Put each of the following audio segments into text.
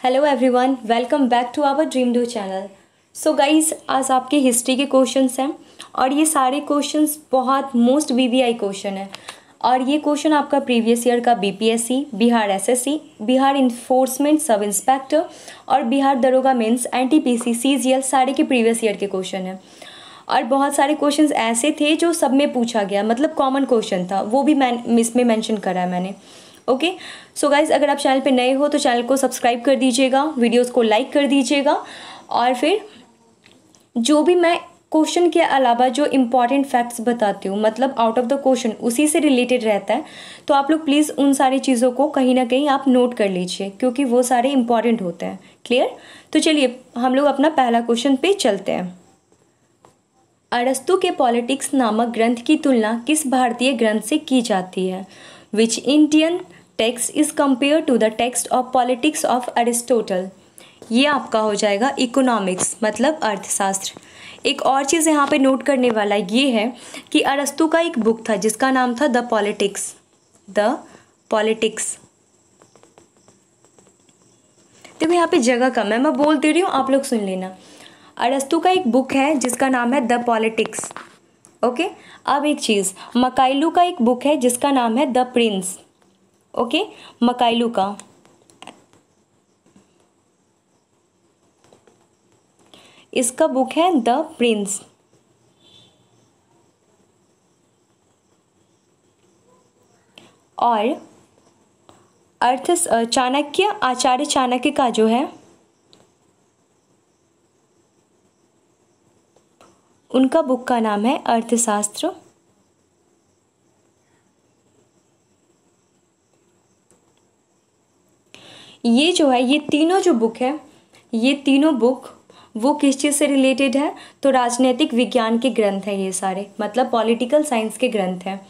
Hello everyone, welcome back to our dream do channel. So guys, आज आपके history के questions हैं और ये सारे क्वेश्चंस बहुत मोस्ट वीवीआई क्वेश्चन है। और ये क्वेश्चन आपका प्रीवियस ईयर का BPSC, Bihar SSC, Bihar enforcement sub inspector और बिहार दरोगा मेंस, एनटीपीसी, सीजीएल सारे के प्रीवियस ईयर के क्वेश्चन हैं। और बहुत सारे क्वेश्चंस ऐसे थे जो सब में पूछा गया, मतलब कॉमन क्वेश्चन था, वो भी इसमें मेंशन करा है मैंने। ओके, सो गाइज, अगर आप चैनल पे नए हो तो चैनल को सब्सक्राइब कर दीजिएगा, वीडियोस को लाइक कर दीजिएगा। और फिर जो भी मैं क्वेश्चन के अलावा जो इम्पॉर्टेंट फैक्ट्स बताती हूँ, मतलब आउट ऑफ द क्वेश्चन उसी से रिलेटेड रहता है, तो आप लोग प्लीज़ उन सारी चीज़ों को कहीं ना कहीं आप नोट कर लीजिए, क्योंकि वो सारे इंपॉर्टेंट होते हैं। क्लियर? तो चलिए हम लोग अपना पहला क्वेश्चन पे चलते हैं। अरस्तु के पॉलिटिक्स नामक ग्रंथ की तुलना किस भारतीय ग्रंथ से की जाती है? Which Indian text is compared to the text of politics of Aristotle? ये आपका हो जाएगा इकोनॉमिक्स, मतलब अर्थशास्त्र। एक और चीज़ यहाँ पे नोट करने वाला ये है कि अरस्तु का एक बुक था जिसका नाम था द पॉलिटिक्स। देखो यहाँ पे जगह कम है, मैं बोल दे रही हूँ, आप लोग सुन लेना। अरस्तु का एक बुक है जिसका नाम है द पॉलिटिक्स। ओके, अब एक चीज़, मकाइलू का एक बुक है जिसका नाम है द प्रिंस। ओके, मकाइलू का। इसका बुक है द प्रिंस। और चाणक्य, आचार्य चाणक्य का जो है, उनका बुक का नाम है अर्थशास्त्र। ये जो है, ये तीनों जो बुक है, ये तीनों बुक वो किस चीज़ से रिलेटेड है? तो राजनीतिक विज्ञान के ग्रंथ हैं ये सारे, मतलब पॉलिटिकल साइंस के ग्रंथ हैं।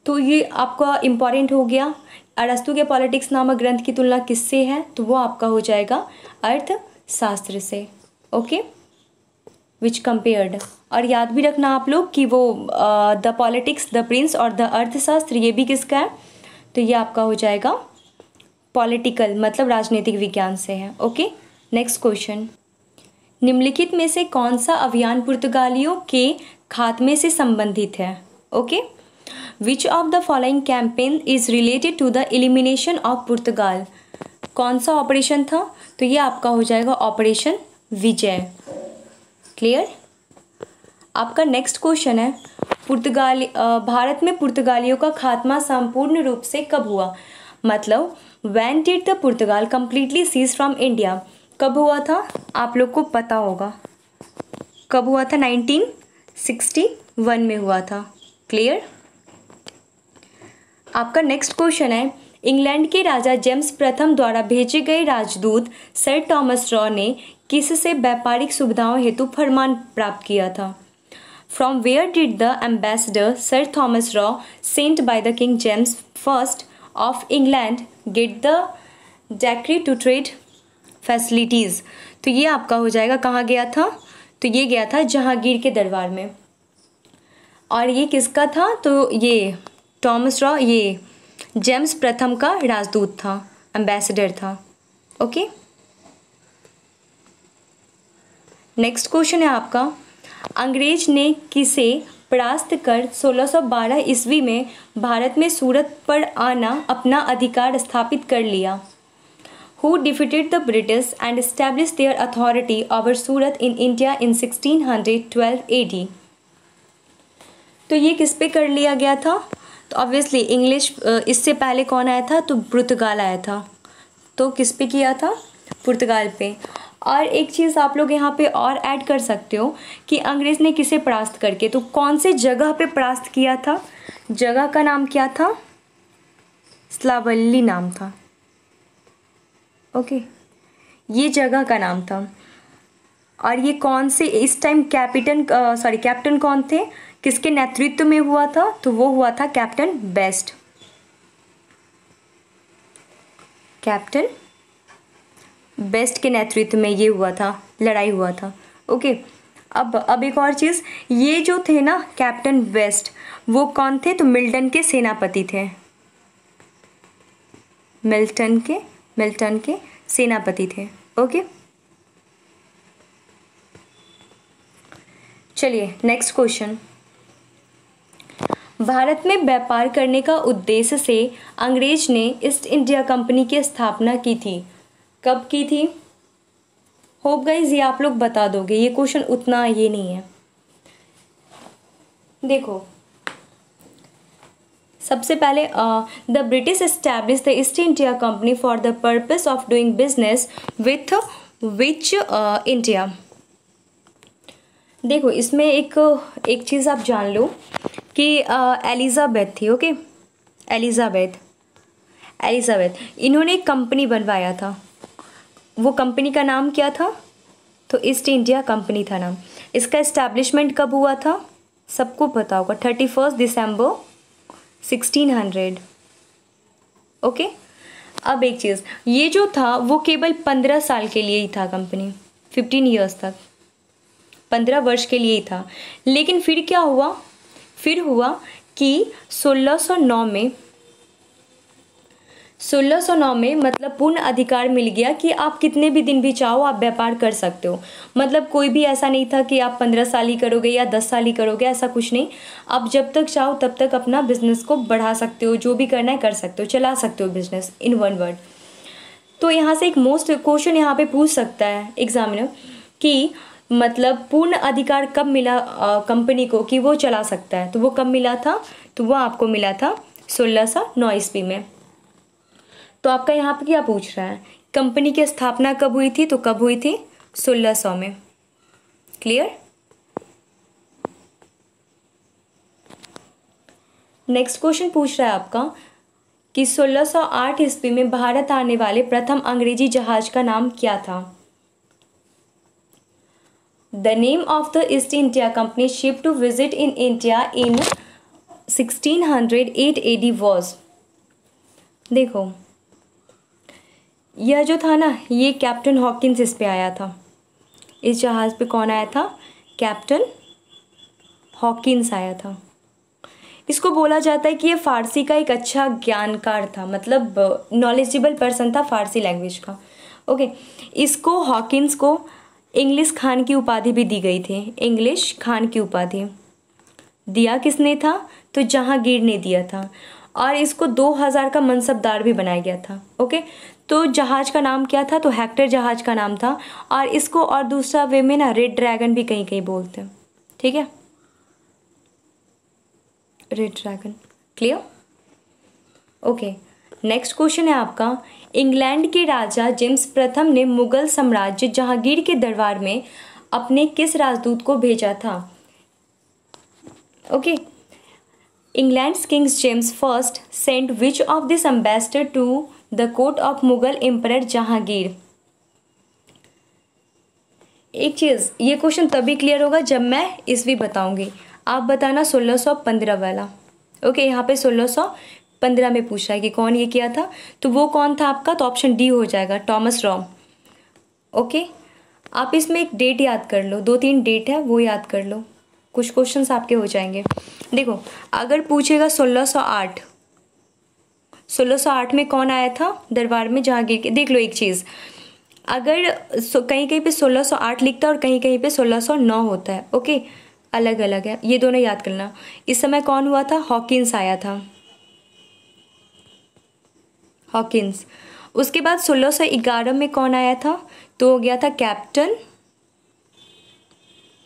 तो ये आपका इम्पॉर्टेंट हो गया। अरस्तु के पॉलिटिक्स नामक ग्रंथ की तुलना किससे है? तो वो आपका हो जाएगा अर्थशास्त्र से। ओके, विच कंपेयर्ड। और याद भी रखना आप लोग कि वो द पॉलिटिक्स, द प्रिंस और द अर्थशास्त्र, ये भी किसका है? तो ये आपका हो जाएगा पॉलिटिकल, मतलब राजनीतिक विज्ञान से है। Okay, next question. निम्नलिखित में से कौन सा अभियान पुर्तगालियों के खात्मे से संबंधित है? Okay, which of the following campaign is related to the elimination of Portugal? कौन सा ऑपरेशन था? तो ये आपका हो जाएगा ऑपरेशन विजय। क्लियर? आपका नेक्स्ट क्वेश्चन है, भारत में पुर्तगालियों का खात्मा संपूर्ण रूप से कब हुआ? मतलब when did the Portugal completely cease from India? कब हुआ था? आप लोग को पता होगा कब हुआ था। 1961 में हुआ था। क्लियर? आपका नेक्स्ट क्वेश्चन है, इंग्लैंड के राजा जेम्स प्रथम द्वारा भेजे गए राजदूत सर थॉमस रॉ ने किससे व्यापारिक सुविधाओं हेतु फरमान प्राप्त किया था? From where did the ambassador sir Thomas Roe sent by the king James first of England get the decree to trade facilities? तो ये आपका हो जाएगा, कहाँ गया था? तो ये गया था जहांगीर के दरबार में। और ये किसका था? तो ये थॉमस रॉ, ये जेम्स प्रथम का राजदूत था, एम्बेसडर था। ओके, नेक्स्ट क्वेश्चन है आपका, अंग्रेज ने किसे परास्त कर 1612 ईस्वी में भारत में सूरत पर आना अपना अधिकार स्थापित कर लिया? Who defeated the British and established their authority over Surat in India in 1612 AD? तो ये किस पे कर लिया गया था? तो ऑब्वियसली इंग्लिश, इससे पहले कौन आया था? तो पुर्तगाल आया था। तो किस पे किया था? पुर्तगाल पे। और एक चीज़ आप लोग यहाँ पे और ऐड कर सकते हो कि अंग्रेज़ ने किसे परास्त करके, तो कौन से जगह पे परास्त किया था? जगह का नाम क्या था? स्लावल्ली नाम था। ओके, ये जगह का नाम था। और ये कौन से, इस टाइम कैप्टन कौन थे? किसके नेतृत्व में हुआ था? तो वो हुआ था कैप्टन बेस्ट। कैप्टन बेस्ट के नेतृत्व में ये हुआ था, लड़ाई हुआ था। ओके, अब एक और चीज़, ये जो थे ना कैप्टन बेस्ट, वो कौन थे? तो मिल्टन के सेनापति थे। मिल्टन के सेनापति थे। ओके, चलिए नेक्स्ट क्वेश्चन। भारत में व्यापार करने का उद्देश्य से अंग्रेज ने ईस्ट इंडिया कंपनी की स्थापना की थी। कब की थी? होप गाइज ये आप लोग बता दोगे, ये क्वेश्चन उतना ये नहीं है। देखो, सबसे पहले the British establish the east India company for the purpose of doing business with which India. देखो, इसमें एक चीज़ आप जान लो कि एलिजाबेथ थी। ओके, एलिजाबेथ इन्होंने एक कंपनी बनवाया था। वो कंपनी का नाम क्या था? तो ईस्ट इंडिया कंपनी था नाम। इसका इस्टेब्लिशमेंट कब हुआ था? सबको पता होगा, 31 दिसंबर 1600। ओके, अब एक चीज़, ये जो था वो केवल 15 साल के लिए ही था कंपनी, 15 ईयर्स तक, 15 वर्ष के लिए ही था। लेकिन फिर क्या हुआ? फिर हुआ कि 1609 में मतलब पूर्ण अधिकार मिल गया कि आप कितने भी दिन भी चाहो आप व्यापार कर सकते हो। मतलब कोई भी ऐसा नहीं था कि आप 15 साल ही करोगे या 10 साल ही करोगे, ऐसा कुछ नहीं। आप जब तक चाहो तब तक अपना बिजनेस को बढ़ा सकते हो, जो भी करना है कर सकते हो, चला सकते हो बिजनेस इन वन वर्ड। तो यहाँ से एक मोस्ट क्वेश्चन यहाँ पे पूछ सकता है एग्जामिनर कि मतलब पूर्ण अधिकार कब मिला कंपनी को कि वो चला सकता है। तो वो कब मिला था? तो वो आपको मिला था 1609 ईस्वी में। तो आपका यहाँ पे क्या पूछ रहा है? कंपनी की स्थापना कब हुई थी? तो कब हुई थी? 1600 में। क्लियर? नेक्स्ट क्वेश्चन पूछ रहा है आपका कि 1608 ईस्वी में भारत आने वाले प्रथम अंग्रेजी जहाज का नाम क्या था? The name of the East India Company ship to visit in India in 1608 AD was। देखो, यह जो था ना, ये कैप्टन हॉकिंस इस पे आया था। इस जहाज़ पे कौन आया था? कैप्टन हॉकिंस आया था। इसको बोला जाता है कि ये फारसी का एक अच्छा ज्ञानकार था, मतलब नॉलेजेबल पर्सन था फारसी लैंग्वेज का। ओके, इसको हॉकिंस को इंग्लिश खान की उपाधि भी दी गई थी। इंग्लिश खान की उपाधि दिया किसने था? तो जहांगीर ने दिया था। और इसको 2000 का मनसबदार भी बनाया गया था। ओके, तो जहाज का नाम क्या था? तो हेक्टर जहाज का नाम था। और इसको और दूसरा वे में ना रेड ड्रैगन भी कहीं कहीं बोलते हैं। ठीक है, red dragon. Clear? Okay, next question है आपका, इंग्लैंड के राजा जेम्स प्रथम ने मुगल साम्राज्य जहांगीर के दरबार में अपने किस राजदूत को भेजा था? Okay, England's kings James first sent which of this ambassador to the court of Mughal emperor Jahangir. एक चीज़, ये क्वेश्चन तभी क्लियर होगा जब मैं ईस्वी बताऊंगी। आप बताना 1615 वाला। ओके, यहाँ पे 1615 में पूछ रहा है कि कौन ये किया था। तो वो कौन था आपका? तो ऑप्शन डी हो जाएगा, टॉमस रॉ। ओके, आप इसमें एक डेट याद कर लो, 2-3 डेट है वो याद कर लो, कुछ क्वेश्चंस आपके हो जाएंगे। देखो, अगर पूछेगा 1608 में कौन आया था दरबार में जहांगीर के, देख लो एक चीज़, अगर कहीं कहीं पे 1608 लिखता है और कहीं कहीं पे 1609 होता है। ओके, अलग अलग है, ये दोनों याद करना। इस समय कौन हुआ था? हॉकिंस आया था, हॉकिंस। उसके बाद 1611 में कौन आया था? तो हो गया था कैप्टन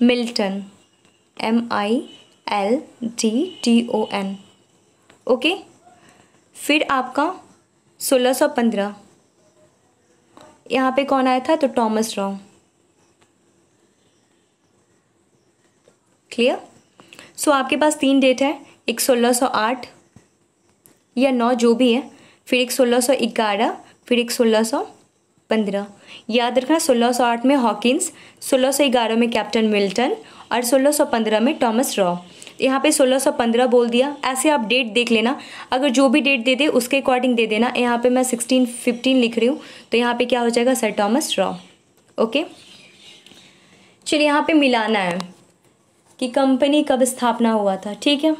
मिल्टन, MILTTON। ओके, फिर आपका 1615 यहाँ पे कौन आया था? तो टॉमस रॉ। क्लियर? सो आपके पास 3 डेट है, एक 1608 या 9 जो भी है, फिर एक 1611, फिर एक 1615। याद रखना, 1608 में हॉकिंस, 1611 में कैप्टन मिल्टन और 1615 में टॉमस रॉ। यहाँ पे 1615 बोल दिया, ऐसे आप डेट देख लेना, अगर जो भी डेट दे दे उसके अकॉर्डिंग दे देना। यहाँ पे मैं 1615 लिख रही हूँ, तो यहाँ पे क्या हो जाएगा? Sir Thomas raw. ओके, चलिए यहाँ पे मिलाना है कि कंपनी कब स्थापना हुआ था। ठीक है,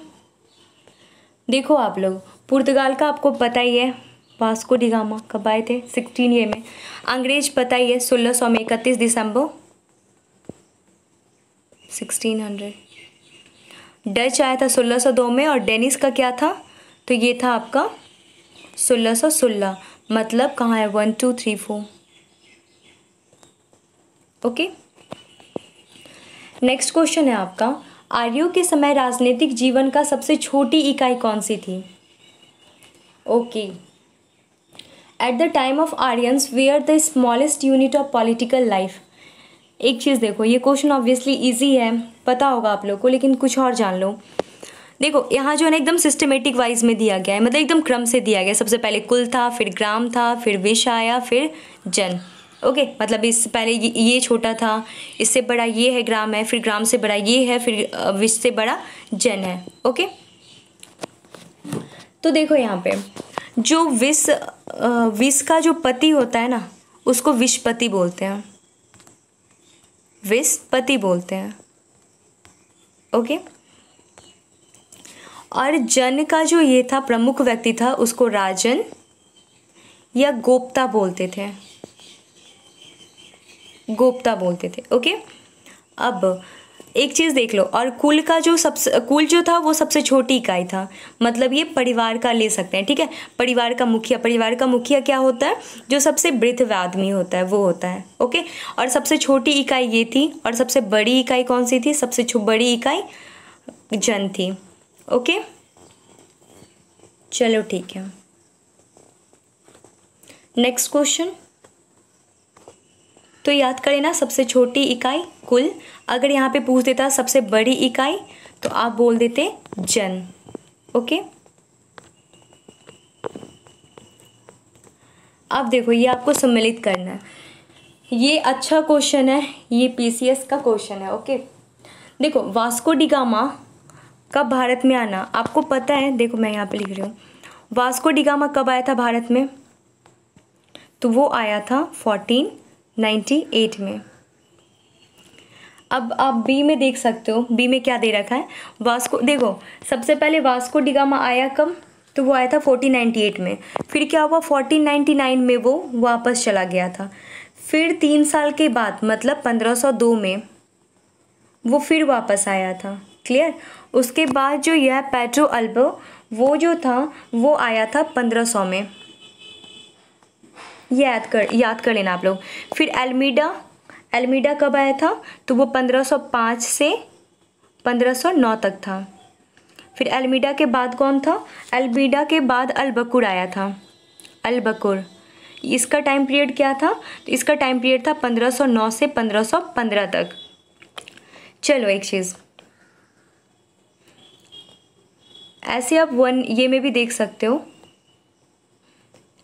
देखो आप लोग, पुर्तगाल का आपको पता ही है वास्को डी गामा कब आए थे? 16 में। अंग्रेज पता ही है, 1600 में, 31 दिसंबर 1600। डच आया था 1602 में, और डेनिस का क्या था? तो ये था आपका 1616। मतलब कहाँ है? 1 2 3 4। ओके, नेक्स्ट क्वेश्चन है आपका, आर्यों के समय राजनीतिक जीवन का सबसे छोटी इकाई कौन सी थी? Okay, at the time of Aryans where the smallest unit of political life. एक चीज़ देखो, ये क्वेश्चन ऑब्वियसली इजी है, पता होगा आप लोग को, लेकिन कुछ और जान लो। देखो यहाँ जो है ना एकदम सिस्टमेटिक वाइज में दिया गया है, मतलब एकदम क्रम से दिया गया। सबसे पहले कुल था, फिर ग्राम था, फिर विश आया, फिर जन। ओके, मतलब इससे पहले ये छोटा था, इससे बड़ा ये है ग्राम है, फिर ग्राम से बड़ा ये है, फिर विश से बड़ा जन है। ओके, तो देखो यहाँ पे जो विश का जो पति होता है ना, उसको विशपति बोलते हैं, विशपति बोलते हैं। ओके, और जन का जो ये था प्रमुख व्यक्ति था, उसको राजन या गोप्ता बोलते थे, गोप्ता बोलते थे। ओके, अब एक चीज़ देख लो, और कुल का जो कुल जो था वो सबसे छोटी इकाई था, मतलब ये परिवार का ले सकते हैं। ठीक है, परिवार का मुखिया क्या होता है? जो सबसे वृद्ध आदमी होता है वो होता है। ओके, और सबसे छोटी इकाई ये थी, और सबसे बड़ी इकाई कौन सी थी? सबसे बड़ी इकाई जन थी। ओके, चलो ठीक है, नेक्स्ट क्वेश्चन। तो याद करें ना, सबसे छोटी इकाई कुल, अगर यहाँ पे पूछ देता सबसे बड़ी इकाई तो आप बोल देते जन। ओके, अब देखो ये आपको सम्मिलित करना है, ये अच्छा क्वेश्चन है, ये पीसीएस का क्वेश्चन है। ओके, देखो वास्को डी गामा कब भारत में आना आपको पता है? देखो मैं यहाँ पे लिख रही हूँ, वास्को डी गामा कब आया था भारत में? तो वो आया था 1498 में। अब आप बी में देख सकते हो, बी में क्या दे रखा है? वास्को, देखो सबसे पहले वास्को डी गामा आया कब? तो वो आया था 1498 में। फिर क्या हुआ? 1499 में वो वापस चला गया था। फिर 3 साल के बाद मतलब 1502 में वो फिर वापस आया था। क्लियर? उसके बाद जो यह पेड्रो अल्बो वो जो था वो आया था 1500 में, ये याद कर लेना आप लोग। फिर एल्मीडा कब आया था? तो वो 1505 से 1509 तक था। फिर एल्मीडा के बाद कौन था? एल्मीडा के बाद अल-बकुर आया था, अल-बकुर। इसका टाइम पीरियड क्या था? तो इसका टाइम पीरियड था 1509 से 1515 तक। चलो एक चीज़ ऐसे आप ये में भी देख सकते हो,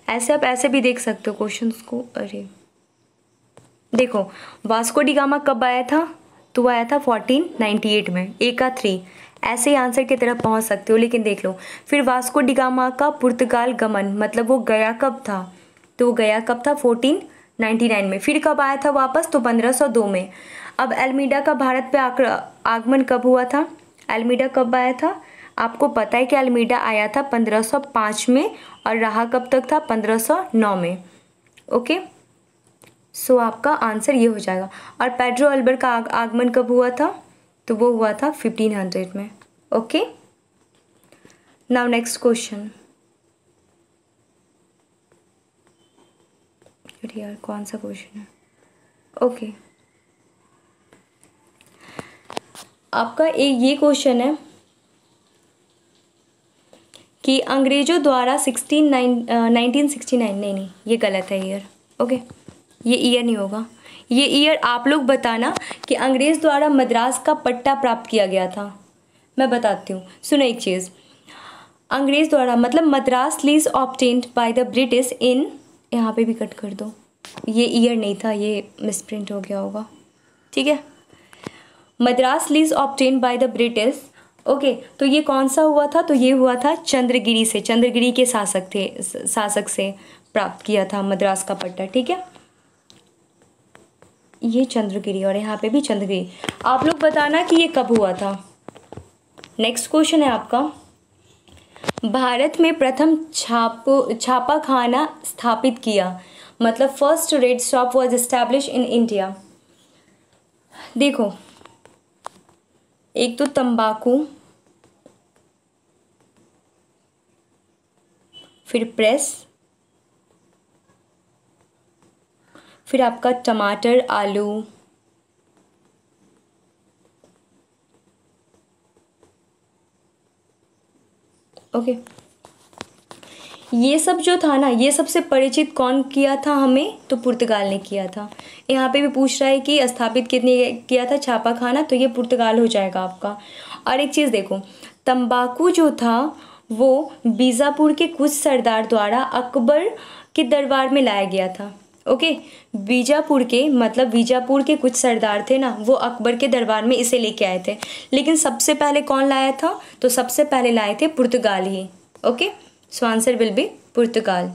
ऐसे आप ऐसे भी देख सकते हो क्वेश्चंस को। अरे देखो वास्को डी गामा कब आया था? तो वो आया था 1498 में, ए का 3। ऐसे ही आंसर की तरफ पहुंच सकते हो, लेकिन देख लो फिर वास्को डी गामा का पुर्तगाल गमन मतलब वो गया कब था? तो वो गया कब था? 1499 में। फिर कब आया था वापस? तो 1502 में। अब एल्मीडा का भारत पे आगमन कब हुआ था? एल्मीडा कब आया था? आपको पता है कि एल्मीडा आया था 1505 में और रहा कब तक था? 1509 में। ओके, सो आपका आंसर ये हो जाएगा। और पेड्रो अल्बर का आगमन कब हुआ था? तो वो हुआ था 1500 में। Okay, now next question. यार कौन सा क्वेश्चन है? ओके, आपका एक ये क्वेश्चन है कि अंग्रेजों द्वारा 1969 नहीं ये गलत है ईयर। ओके, ये ईयर नहीं होगा, ये ईयर आप लोग बताना कि अंग्रेज द्वारा मद्रास का पट्टा प्राप्त किया गया था। मैं बताती हूँ, सुनो एक चीज़। अंग्रेज द्वारा मतलब Madras lease obtained by the British in, यहाँ पे भी कट कर दो, ये ईयर नहीं था, ये मिसप्रिंट हो गया होगा। ठीक है, Madras lease obtained by the British. Okay, तो ये कौन सा हुआ था? तो ये हुआ था चंद्रगिरी से, चंद्रगिरी के शासक से प्राप्त किया था मद्रास का पट्टा। ठीक है, ये चंद्रगिरी और यहाँ पे भी चंद्रगिरी। आप लोग बताना कि ये कब हुआ था। नेक्स्ट क्वेश्चन है आपका, भारत में प्रथम छापाखाना स्थापित किया, मतलब first red shop was establish in India. देखो, एक तो तंबाकू, फिर प्रेस, फिर आपका टमाटर, आलू, ओके। ये सब जो था ना, ये सबसे परिचित कौन किया था हमें, तो पुर्तगाल ने किया था। यहाँ पे भी पूछ रहा है कि स्थापित कितने किया था छापाखाना, तो ये पुर्तगाल हो जाएगा आपका। और एक चीज़ देखो, तंबाकू जो था वो बीजापुर के कुछ सरदार द्वारा अकबर के दरबार में लाया गया था। ओके, बीजापुर के, मतलब बीजापुर के कुछ सरदार थे ना, वो अकबर के दरबार में इसे लेके आए थे। लेकिन सबसे पहले कौन लाया था, तो सबसे पहले लाए थे पुर्तगाल ही। Okay, so answer will be Portugal.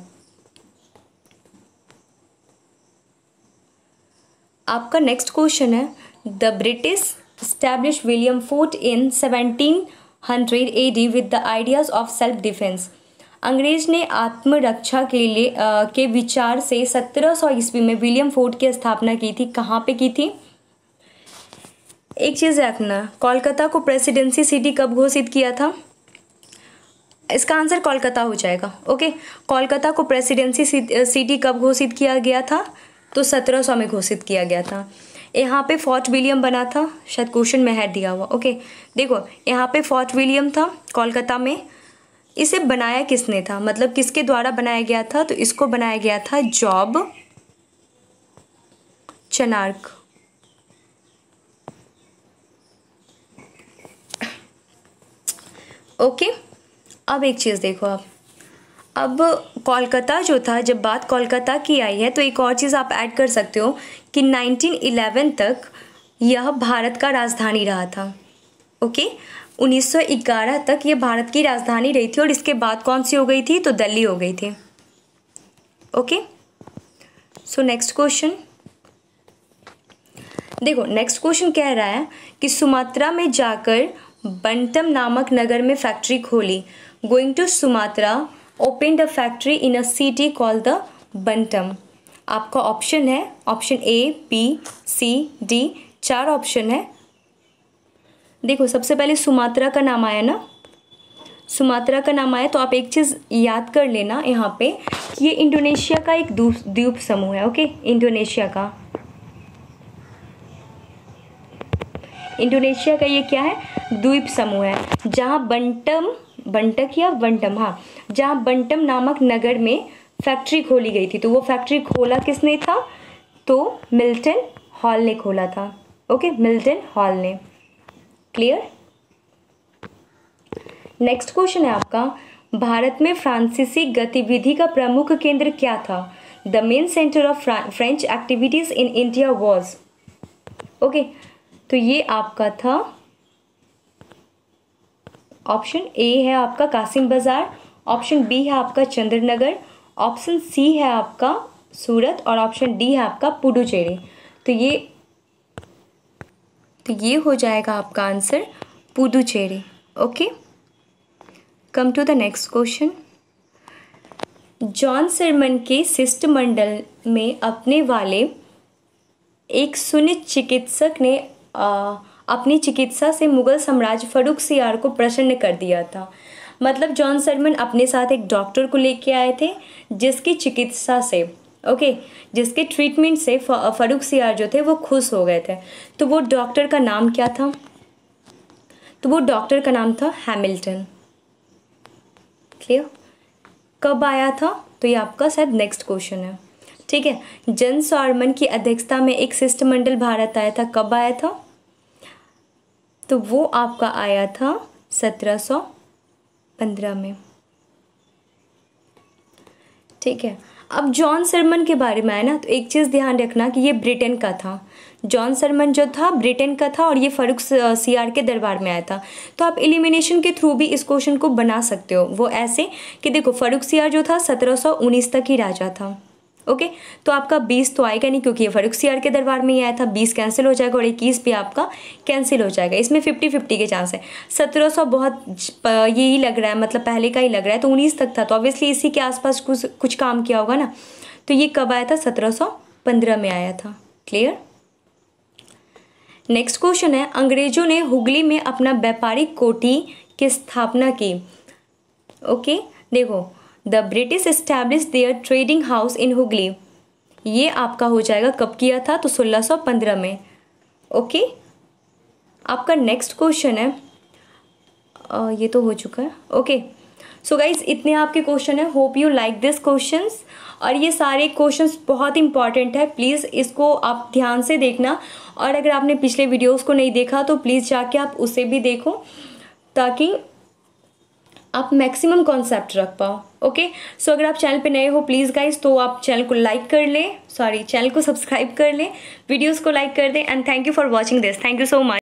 आपका नेक्स्ट क्वेश्चन है, the British establish William Fort in 1700 AD with the ideas of self defence. अंग्रेज ने आत्मरक्षा के लिए के विचार से 1700 ईस्वी में विलियम फोर्ट की स्थापना की थी। कहाँ पे की थी? एक चीज़ रखना, कोलकाता को प्रेसिडेंसी सिटी कब घोषित किया था? इसका आंसर कोलकाता हो जाएगा। ओके, कोलकाता को प्रेसिडेंसी सिटी कब घोषित किया गया था? तो 1700 में घोषित किया गया था। यहाँ पे फोर्ट विलियम बना था, शायद क्वेश्चन में है दिया हुआ। ओके, देखो यहाँ पे फोर्ट विलियम था कोलकाता में। इसे बनाया किसने था, मतलब किसके द्वारा बनाया गया था? तो इसको बनाया गया था जॉब चनार्क। ओके, अब एक चीज़ देखो आप, अब कोलकाता जो था, जब बात कोलकाता की आई है तो एक और चीज़ आप ऐड कर सकते हो कि 1911 तक यह भारत का राजधानी रहा था। ओके, 1911 तक ये भारत की राजधानी रही थी और इसके बाद कौन सी हो गई थी? तो दिल्ली हो गई थी। ओके, सो नेक्स्ट क्वेश्चन देखो, नेक्स्ट क्वेश्चन कह रहा है कि सुमात्रा में जाकर बंटम नामक नगर में फैक्ट्री खोली। Going to Sumatra opened a factory in a city called the Bantam. आपका ऑप्शन है option A, B, C, D, 4 option है। देखो, सबसे पहले सुमात्रा का नाम आया ना, सुमात्रा का नाम आया तो आप एक चीज़ याद कर लेना यहाँ पे कि ये इंडोनेशिया का एक द्वीप समूह है। ओके, इंडोनेशिया का ये क्या है? द्वीप समूह है, जहाँ जहाँ बंटम नामक नगर में फैक्ट्री खोली गई थी। तो वो फैक्ट्री खोला किसने था? तो मिल्टन हॉल ने खोला था। ओके, मिल्टन हॉल ने। क्लियर? नेक्स्ट क्वेश्चन है आपका, भारत में फ्रांसीसी गतिविधि का प्रमुख केंद्र क्या था? The main centre of French activities in India was. Okay, तो ये आपका था ऑप्शन ए है आपका कासिम बाजार, ऑप्शन बी है आपका चंद्रनगर, ऑप्शन सी है आपका सूरत और ऑप्शन डी है आपका पुडुचेरी। तो ये हो जाएगा आपका answer Puducherry. Okay, come to the next question. John Surman के शिष्टमंडल में अपने वाले एक सुन्नी चिकित्सक ने अपनी चिकित्सा से मुगल साम्राज्य फर्रुखसियार को प्रसन्न कर दिया था। मतलब जॉन सरमन अपने साथ एक डॉक्टर को लेके आए थे जिसकी चिकित्सा से, ओके, जिसके ट्रीटमेंट से फर्रुखसियार जो थे वो खुश हो गए थे। तो वो डॉक्टर का नाम क्या था? तो वो डॉक्टर का नाम था हैमिल्टन। क्लियर? कब आया था? तो ये आपका शायद नेक्स्ट क्वेश्चन है। ठीक है, जॉन सरमन की अध्यक्षता में एक शिष्टमंडल भारत आया था। कब आया था? तो वो आपका आया था 1715 में। ठीक है, अब जॉन सरमन के बारे में आया ना, तो एक चीज़ ध्यान रखना कि ये ब्रिटेन का था। जॉन सरमन जो था ब्रिटेन का था और ये फर्रुखसियार के दरबार में आया था। तो आप एलिमिनेशन के थ्रू भी इस क्वेश्चन को बना सकते हो। वो ऐसे कि देखो, फर्रुखसियार जो था 1719 तक ही राजा था। ओके तो आपका 20 तो आएगा नहीं क्योंकि ये फर्रुखसियार के दरबार में ही आया था, 20 कैंसिल हो जाएगा और 21 भी आपका कैंसिल हो जाएगा। इसमें 50-50 के चांस है। 1700 बहुत यही लग रहा है, मतलब पहले का ही लग रहा है, तो 19 तक था, तो ऑब्वियसली इसी के आसपास कुछ काम किया होगा ना। तो ये कब आया था? 1715 में आया था। क्लियर। नेक्स्ट क्वेश्चन है, अंग्रेजों ने हुगली में अपना व्यापारिक कोठी की स्थापना की। ओके देखो, the British establish there trading house in Hooghly, ये आपका हो जाएगा कब किया था? तो 1615 में। ओके आपका नेक्स्ट क्वेश्चन है, ये तो हो चुका है। ओके सो गाइज इतने आपके क्वेश्चन है। Hope you like this questions, और ये सारे क्वेश्चंस बहुत इंपॉर्टेंट है, प्लीज़ इसको आप ध्यान से देखना। और अगर आपने पिछले वीडियोस को नहीं देखा तो प्लीज़ जाके आप उसे भी देखो, ताकि आप मैक्सिमम कॉन्सेप्ट रख पाओ। ओके सो अगर आप चैनल पे नए हो प्लीज़ गाइज, तो आप चैनल को लाइक कर लें, चैनल को सब्सक्राइब कर लें, वीडियोस को लाइक कर दें। And thank you for watching this. Thank you so much.